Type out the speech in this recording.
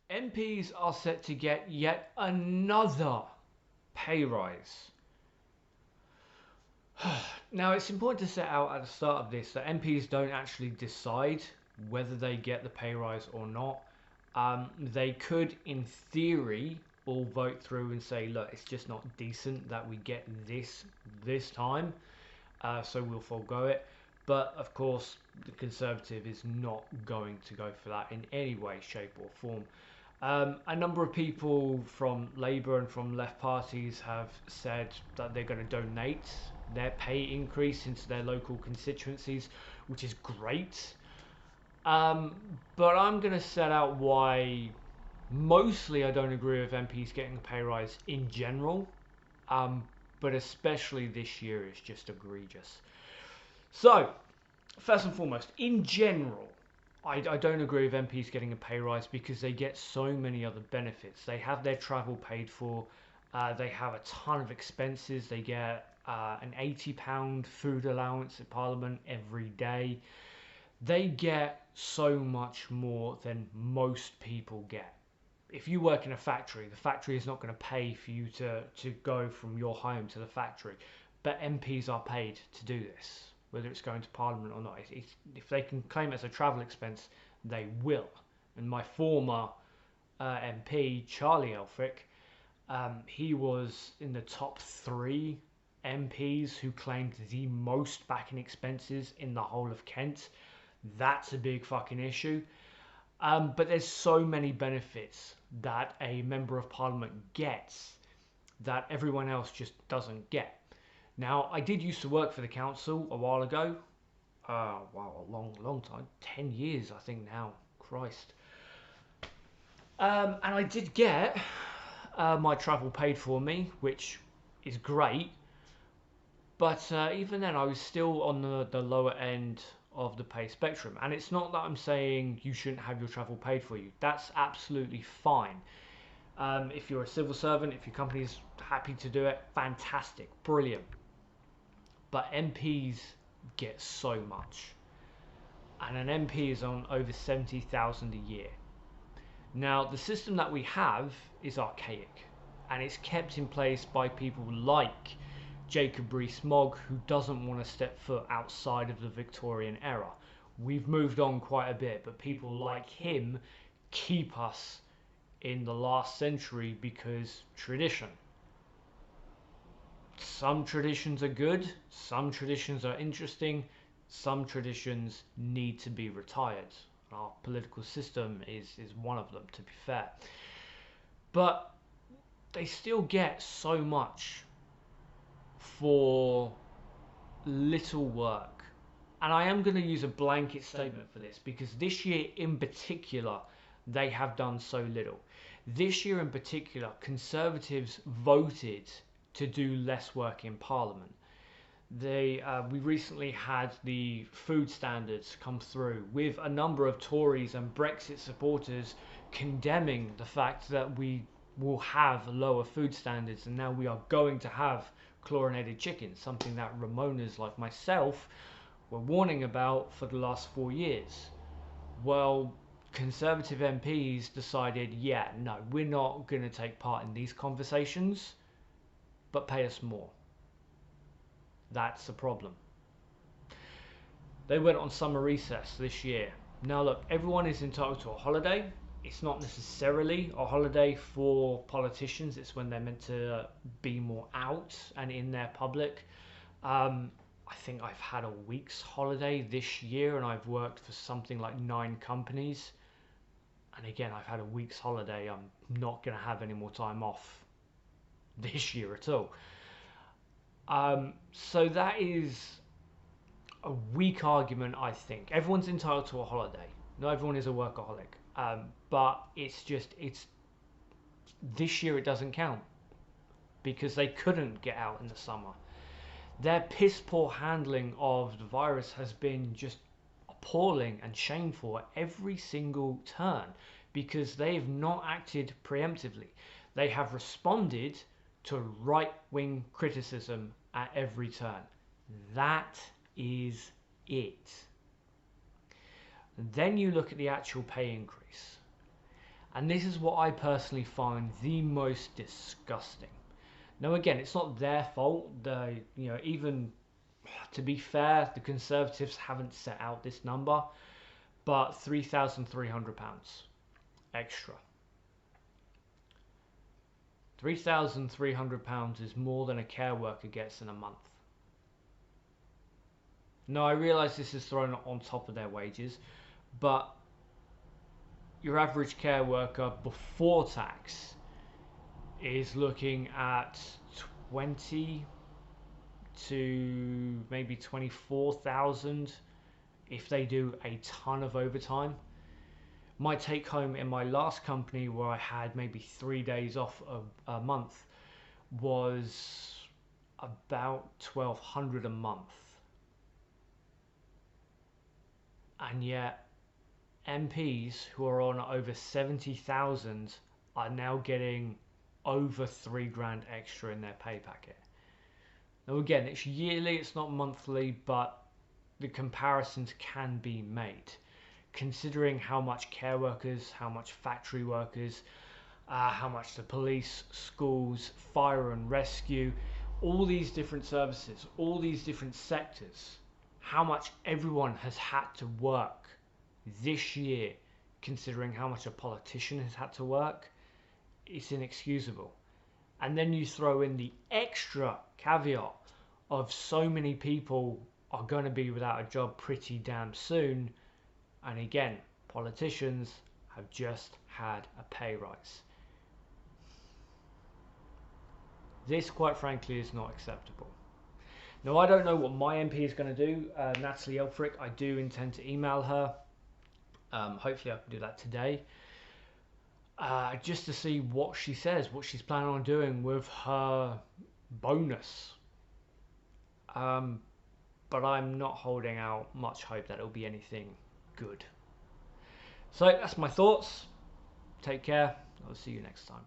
MPs are set to get yet another pay rise. Now, it's important to set out at the start of this that MPs don't actually decide whether they get the pay rise or not. They could, in theory, all vote through and say, look, it's just not decent that we get this time, so we'll forego it. But of course, the Conservative is not going to go for that in any way, shape, or form. A number of people from Labour and from left parties have said that they're going to donate their pay increase into their local constituencies, which is great. But I'm going to set out why mostly I don't agree with MPs getting a pay rise in general, but especially this year is just egregious. So, first and foremost, in general, I don't agree with MPs getting a pay rise because they get so many other benefits. They have their travel paid for, they have a ton of expenses, they get an £80 food allowance at Parliament every day. They get so much more than most people get. If you work in a factory, the factory is not going to pay for you to go from your home to the factory. But MPs are paid to do this, whether it's going to Parliament or not. If they can claim it as a travel expense, they will. And my former MP, Charlie Elphrick, he was in the top 3 MPs who claimed the most back in expenses in the whole of Kent. That's a big fucking issue. But there's so many benefits that a Member of Parliament gets that everyone else just doesn't get. Now, I did used to work for the council a while ago. Wow, a long time. 10 years, I think now. Christ. And I did get my travel paid for me, which is great. But even then, I was still on the lower end of the pay spectrum. And it's not that I'm saying you shouldn't have your travel paid for you. That's absolutely fine. If you're a civil servant, if your company's happy to do it, fantastic, brilliant. But MPs get so much. And an MP is on over 70,000 a year. Now, the system that we have is archaic. And it's kept in place by people like Jacob Rees-Mogg, who doesn't want to step foot outside of the Victorian era. We've moved on quite a bit, but people like him keep us in the last century because tradition. Some traditions are good, some traditions are interesting, some traditions need to be retired. Our political system is one of them, to be fair. But they still get so much for little work. And I am going to use a blanket statement for this because this year in particular they have done so little. This year in particular, Conservatives voted to do less work in Parliament. We recently had the food standards come through with a number of Tories and Brexit supporters condemning the fact that we will have lower food standards and now we are going to have chlorinated chicken, something that Ramonas like myself were warning about for the last 4 years. Well, Conservative MPs decided, yeah, no, we're not going to take part in these conversations, but pay us more. That's a problem. They went on summer recess this year. Now look, everyone is entitled to a holiday. It's not necessarily a holiday for politicians. It's when they're meant to be more out and in their public. I think I've had a week's holiday this year and I've worked for something like 9 companies. And again, I've had a week's holiday. I'm not going to have any more time off this year at all. So that is a weak argument, I think. Everyone's entitled to a holiday. Not everyone is a workaholic. But it's this year it doesn't count because they couldn't get out in the summer. Their piss poor handling of the virus has been just appalling and shameful at every single turn because they've not acted preemptively. They have responded to right-wing criticism at every turn. That is it. Then you look at the actual pay increase. And this is what I personally find the most disgusting. Now, again, it's not their fault. They, even to be fair, the Conservatives haven't set out this number, but £3,300 extra. £3,300 is more than a care worker gets in a month. Now, I realise this is thrown on top of their wages, but your average care worker before tax is looking at 20 to maybe 24,000 if they do a ton of overtime. My take home in my last company, where I had maybe 3 days off a month, was about 1,200 a month. And yet MPs who are on over 70,000 are now getting over £3,000 extra in their pay packet. Now, again, it's yearly, it's not monthly, but the comparisons can be made, considering how much care workers, how much factory workers, how much the police, schools, fire and rescue, all these different services, all these different sectors, how much everyone has had to work this year, considering how much a politician has had to work. It's inexcusable. And then you throw in the extra caveat of so many people are going to be without a job pretty damn soon. And again, politicians have just had a pay rise. This, quite frankly, is not acceptable. Now, I don't know what my MP is going to do, Natalie Elfrick. I do intend to email her. Hopefully I can do that today. Just to see what she says, what she's planning on doing with her bonus. But I'm not holding out much hope that it'll be anything good. So that's my thoughts. Take care. I'll see you next time.